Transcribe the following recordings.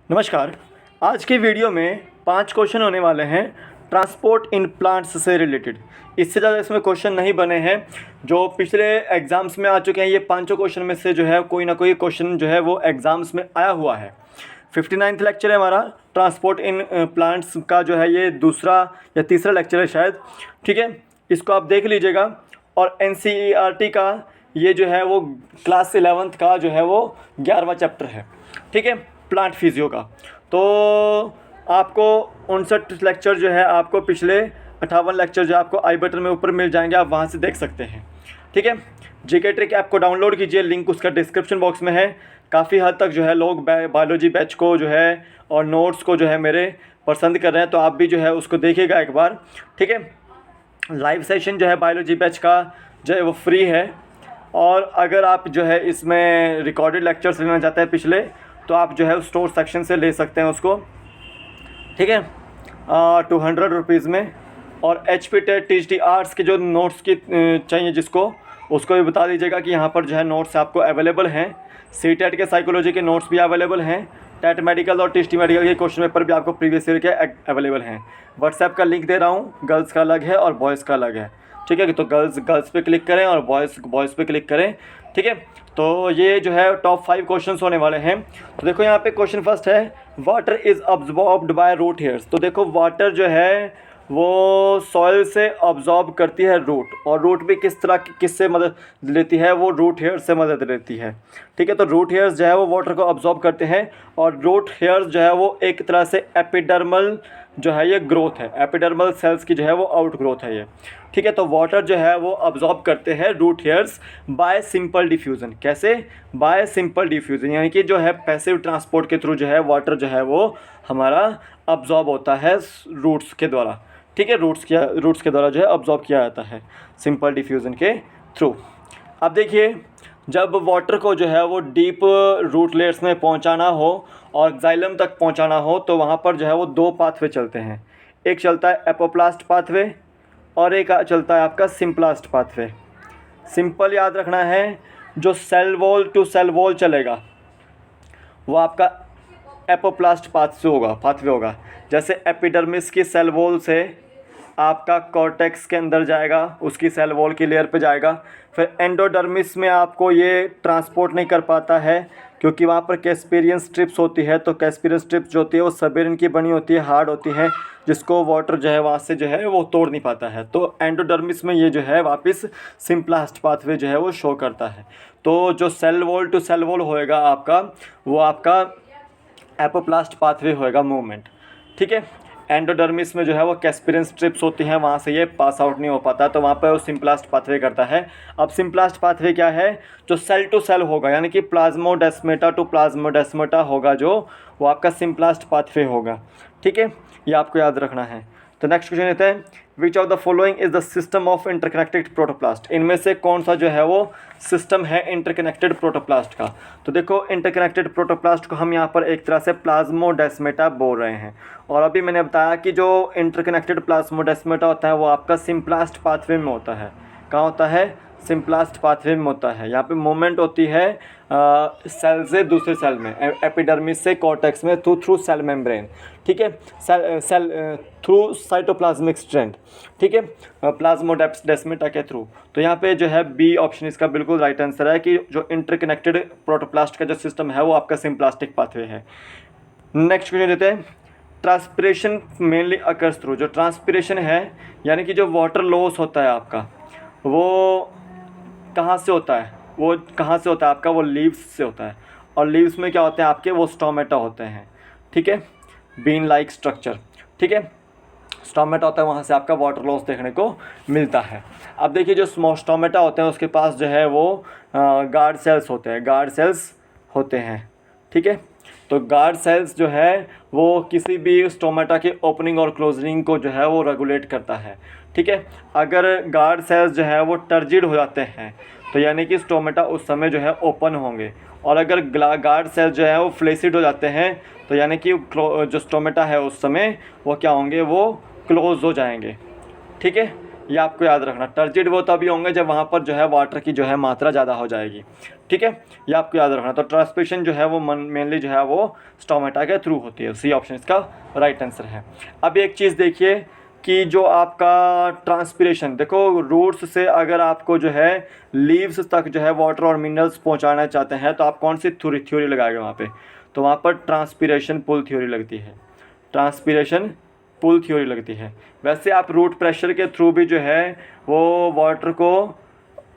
नमस्कार। आज की वीडियो में 5 क्वेश्चन होने वाले हैं ट्रांसपोर्ट इन प्लांट्स से रिलेटेड। इससे ज़्यादा इसमें क्वेश्चन नहीं बने हैं जो पिछले एग्ज़ाम्स में आ चुके हैं। ये पांचों क्वेश्चन में से जो है कोई ना कोई क्वेश्चन जो है वो एग्ज़ाम्स में आया हुआ है। 59वां लेक्चर है हमारा ट्रांसपोर्ट इन प्लांट्स का, जो है ये दूसरा या तीसरा लेक्चर है शायद। ठीक है, इसको आप देख लीजिएगा। और NCERT का ये जो है वो क्लास 11th का जो है वो 11वां चैप्टर है। ठीक है, प्लांट फिजियो का। तो आपको 59 लेक्चर जो है आपको पिछले 58 लेक्चर जो आपको आई बटन में ऊपर मिल जाएंगे, आप वहाँ से देख सकते हैं। ठीक है, जीके ट्रिक ऐप को डाउनलोड कीजिए, लिंक उसका डिस्क्रिप्शन बॉक्स में है। काफ़ी हद तक जो है लोग बायोलॉजी बैच को जो है और नोट्स को जो है मेरे पसंद कर रहे हैं, तो आप भी जो है उसको देखिएगा एक बार। ठीक है, लाइव सेशन जो है बायोलॉजी बैच का जो है वो फ्री है। और अगर आप जो है इसमें रिकॉर्डेड लेक्चर्स लेना चाहते हैं पिछले, तो आप जो है स्टोर सेक्शन से ले सकते हैं उसको। ठीक है, 200 रुपीज़ में। और HP टेट THT आर्ट्स के जो नोट्स की चाहिए जिसको, उसको भी बता दीजिएगा कि यहाँ पर जो है नोट्स आपको अवेलेबल हैं। CTET के साइकोलॉजी के नोट्स भी अवेलेबल हैं। टेट मेडिकल और THT मेडिकल के क्वेश्चन पेपर भी आपको प्रीवियस ईयर के अवेलेबल हैं। व्हाट्सएप का लिंक दे रहा हूँ, गर्ल्स का अलग है और बॉयज़ का अलग है। ठीक है, तो गर्ल्स पे क्लिक करें और बॉयज़ पे क्लिक करें। ठीक है, तो ये जो है टॉप 5 क्वेश्चंस होने वाले हैं। तो देखो यहाँ पे क्वेश्चन फर्स्ट है, water is absorbed by root hairs. तो देखो वाटर जो है वो सॉइल से अब्जॉर्ब करती है रूट, और रूट भी किससे मदद लेती है, वो रूट हेयर से मदद लेती है। ठीक है, तो रूट हेयर्स जो है वो वाटर को अब्जॉर्ब करते हैं, और रूट हेयर्स जो है वो एक तरह से एपिडर्मल जो है ये ग्रोथ है, एपिडर्मल सेल्स की जो है वो आउट ग्रोथ है ये। ठीक है, तो वाटर जो है वो अब्जॉर्ब करते हैं root hairs by simple diffusion. कैसे? बाय सिंपल डिफ्यूज़न, यानी कि जो है पैसिव ट्रांसपोर्ट के थ्रू जो है वाटर जो है वो हमारा अब्जॉर्ब होता है रूट्स के द्वारा। ठीक है, रूट्स के द्वारा जो है अब्जॉर्ब किया जाता है सिंपल डिफ्यूज़न के थ्रू। अब देखिए, जब वाटर को जो है वो डीप रूट लेयर्स में पहुंचाना हो और जाइलम तक पहुंचाना हो, तो वहाँ पर जो है वो 2 पाथवे चलते हैं। एक चलता है एपोप्लास्ट पाथवे और एक चलता है आपका सिंपलास्ट पाथवे। सिंपल याद रखना है, जो cell wall to cell wall चलेगा वो आपका एपोप्लास्ट पाथवे होगा। जैसे एपिडर्मिस की सेल वॉल से आपका कॉर्टेक्स के अंदर जाएगा, उसकी सेल वॉल की लेयर पे जाएगा। फिर एंडोडर्मिस में आपको ये ट्रांसपोर्ट नहीं कर पाता है क्योंकि वहाँ पर कैस्पेरियन स्ट्रिप्स होती है। तो कैस्पेरियन स्ट्रिप्स जो होती है वो सबेरिन की बनी होती है, हार्ड होती है, जिसको वाटर जो है वहाँ से जो है वो तोड़ नहीं पाता है। तो एंडोडर्मिस में ये जो है वापस सिंपलास्ट पाथवे जो है वो शो करता है। तो जो cell wall to cell wall होएगा आपका, वो आपका एपोप्लास्ट पाथवे होएगा मूवमेंट। ठीक है, एंडोडर्मिस में जो है वो कैस्पेरियन स्ट्रिप्स होती हैं, वहाँ से ये पास आउट नहीं हो पाता, तो वहाँ पर वो सिंपलास्ट पाथवे करता है। अब सिंपलास्ट पाथवे क्या है? जो सेल टू सेल होगा, यानी कि प्लाज्मोडेस्माटा टू प्लाज्मोडेस्माटा होगा, जो वो आपका सिंपलास्ट पाथवे होगा। ठीक है, ये आपको याद रखना है। तो नेक्स्ट क्वेश्चन लेते हैं, which of the following is the system of interconnected protoplast. इनमें से कौन सा जो है वो सिस्टम है इंटरकनेक्टेड प्रोटोप्लास्ट का? तो देखो, इंटरकनेक्टेड प्रोटोप्लास्ट को हम यहाँ पर एक तरह से प्लाज्मोडेस्माटा बोल रहे हैं। और अभी मैंने बताया कि जो इंटरकनेक्टेड प्लाज्मोडेस्माटा होता है वो आपका सिंपलास्ट पाथवे में होता है। कहाँ होता है? सिंपलास्ट पाथवे में होता है। यहाँ पे मूवमेंट होती है सेल से दूसरे सेल में, एपिडर्मिस से कॉर्टेक्स में, थ्रू सेल मेम्ब्रेन। ठीक है, सेल थ्रू साइटोप्लाज्मिक स्ट्रैंड। ठीक है, प्लाज्मोडेस्माटा के थ्रू। तो यहाँ पे जो है बी ऑप्शन इसका बिल्कुल राइट आंसर है कि जो इंटरकनेक्टेड प्रोटोप्लास्ट का जो सिस्टम है वो आपका सिंपलास्टिक पाथवे है। नेक्स्ट क्वेश्चन देते हैं, ट्रांसपिरेशन मेनली अकर्स थ्रू। जो ट्रांसपिरेशन है, यानी कि जो वाटर लॉस होता है आपका, वो कहाँ से होता है? वो कहाँ से होता है आपका? वो लीव्स से होता है। और लीव्स में क्या होते हैं आपके? वो स्टोमेटा होते हैं। ठीक है, बीन लाइक स्ट्रक्चर। ठीक है, स्टोमेटा होता है, वहाँ से आपका वाटर लॉस देखने को मिलता है। अब देखिए, जो स्टोमेटा होते हैं उसके पास जो है वो गार्ड सेल्स होते हैं। ठीक है, तो गार्ड सेल्स जो है वो किसी भी स्टोमेटा के ओपनिंग और क्लोजिंग को जो है वो रेगुलेट करता है। ठीक है, अगर गार्ड सेल्स जो है वो टर्जिड हो जाते हैं तो यानी कि स्टोमेटा उस समय जो है ओपन होंगे, और अगर गार्ड सेल्स जो है वो फ्लेसिड हो जाते हैं तो यानी कि जो स्टोमेटा है उस समय वो क्या होंगे? वो क्लोज हो जाएंगे। ठीक है, ये आपको याद रखना। टर्जिड वो तभी होंगे जब वहाँ पर जो है वाटर की जो है मात्रा ज़्यादा हो जाएगी, ठीक है, ये आपको याद रखना। तो ट्रांसपिरेशन जो है वो मेनली जो है वो स्टोमेटा के थ्रू होती है। सी ऑप्शन इसका राइट आंसर है। अब एक चीज़ देखिए कि जो आपका ट्रांसपिरेशन, देखो रूट्स से अगर आपको जो है लीव्स तक जो है वाटर और मिनरल्स पहुंचाना चाहते हैं तो आप कौन सी थ्योरी लगाएंगे वहाँ पे? तो वहाँ पर ट्रांसपिरेशन पुल थ्योरी लगती है, ट्रांसपिरेशन पुल थ्योरी लगती है। वैसे आप रूट प्रेशर के थ्रू भी जो है वो वाटर को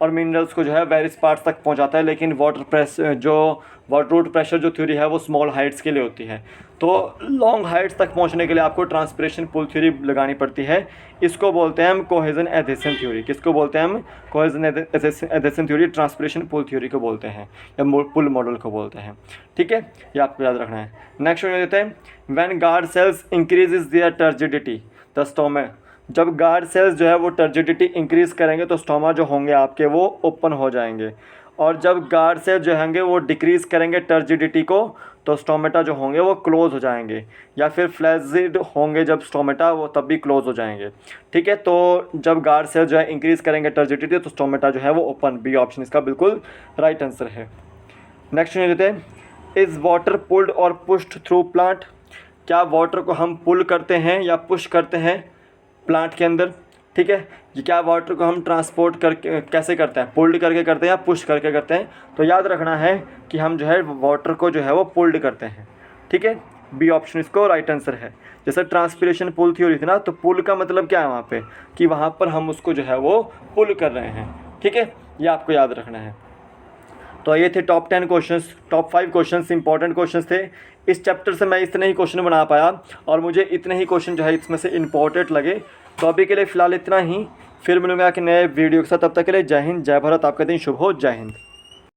और मिनरल्स को जो है वेरियस पार्ट्स तक पहुंचाता है, लेकिन रूट प्रेशर जो थ्योरी है वो स्मॉल हाइट्स के लिए होती है। तो लॉन्ग हाइट्स तक पहुंचने के लिए आपको ट्रांसपिरेशन पुल थ्योरी लगानी पड़ती है। इसको बोलते हैं हम कोहेजन एडहेशन थ्योरी। किसको बोलते हैं हम? Cohesion adhesion theory transpiration pull theory को बोलते हैं या पुल मॉडल को बोलते हैं, ठीक है, ये आपको याद रखना है। नेक्स्ट क्वेश्चन देते हैं, when guard cells increases their turgidity the stoma. जब गार्ड सेल्स जो है वो टर्जिडिटी इंक्रीज़ करेंगे तो स्टोमा जो होंगे आपके वो ओपन हो जाएंगे, और जब गार्ड सेल्स जो होंगे वो डिक्रीज़ करेंगे टर्जिडिटी को तो स्टोमेटा जो होंगे वो क्लोज़ हो जाएंगे, या फिर फ्लैजिड होंगे जब स्टोमेटा वो तब भी क्लोज़ हो जाएंगे, ठीक है। तो जब गार्ड सेल्स जो है इंक्रीज़ करेंगे टर्जिडिटी तो स्टोमेटा जो है वो ओपन। बी ऑप्शन इसका बिल्कुल राइट आंसर है। नेक्स्ट क्वेश्चन देते हैं, इज़ वाटर पुल्ड और पुश्ड थ्रू प्लांट। क्या वाटर को हम पुल करते हैं या पुश करते हैं प्लांट के अंदर, ठीक है। ये क्या वाटर को हम ट्रांसपोर्ट करके कैसे करते हैं? पुल्ड करके करते हैं या पुश करके करते हैं? तो याद रखना है कि हम जो है वाटर को जो है वो पुल्ड करते हैं, ठीक है। बी ऑप्शन इसको राइट आंसर है। जैसे ट्रांसपिरेशन पुल थ्योरी थी ना, तो पुल का मतलब क्या है वहाँ पे कि वहाँ पर हम उसको जो है वो पुल कर रहे हैं, ठीक है, ये आपको याद रखना है। तो ये थे top 10 questions, top 5 questions important questions थे। इस चैप्टर से मैं इतने ही क्वेश्चन बना पाया और मुझे इतने ही क्वेश्चन जो है इसमें से इंपॉर्टेंट लगे। तो अभी के लिए फ़िलहाल इतना ही, फिर मिलूंगा कि नए वीडियो के साथ। तब तक के लिए जय हिंद, जय भारत, आपका दिन शुभ हो, जय हिंद।